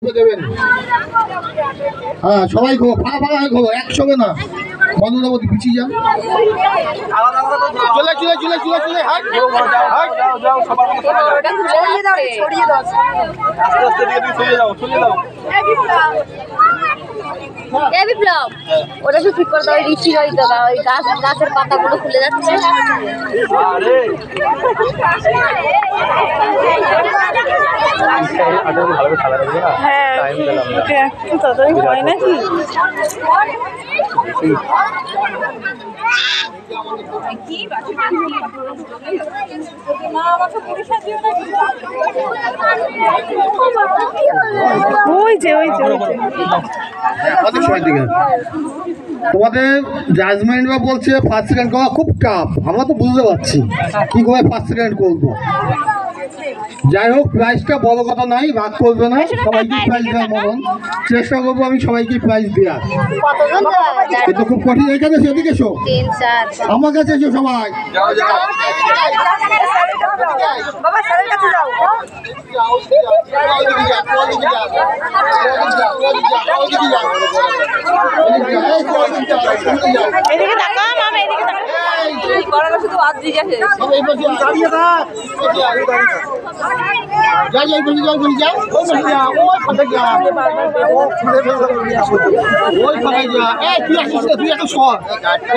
দেবেন। হ্যাঁ সবাই ঘো ফাঁকা ফাঁকা হয়ে ঘো একসঙ্গে না বন্ধুরাবতী পিছিয়ে যান। চলে চলে চলে চলে চলে হাট হাট যাও সবার মতো ছড়িয়ে দাও আস্তে আস্তে দিকে চলে যাও চলে যাও। বিপ্লব ওটা তো ঠিক করে দাও, রিচি গাড়ি দাদা ওই গাছের পাতাগুলো খুলে যাচ্ছে। হয় নাকি তোমাদের জাজমেন্টরা বলছে ফার্স্ট সেকেন্ড করা খুব টাফ। আমরা তো বুঝতে পারছি কি করে ফার্স্ট সেকেন্ড করবো। যাই হোক প্রাইজটা বড় কথা নাই, ভাগ করবে না, সবাইকে প্রাইজ দেওয়ার মতন চেষ্টা করবো আমি সবাইকে প্রাইজ দেওয়ার। কিন্তু খুব কঠিন। এখানে সেদিকে এসো, আমার কাছে এসো সবাই।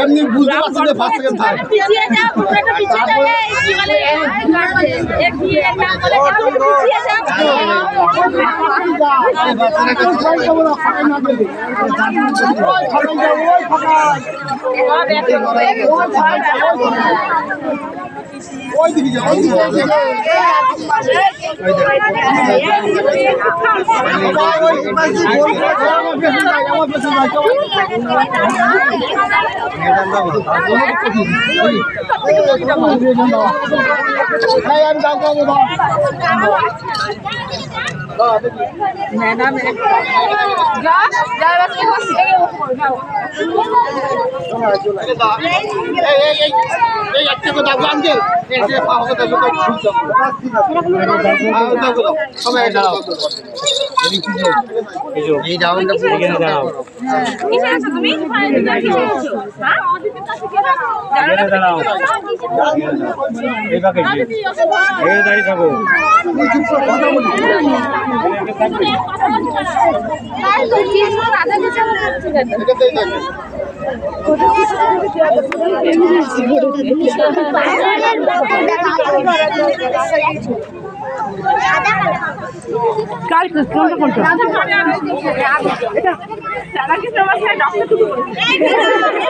এমনি বুঝতে পারছি যে ফার্স্ট সেকেন্ড থার্ড ওই দিকে যাও, ওই দিকে যাও। কোনটা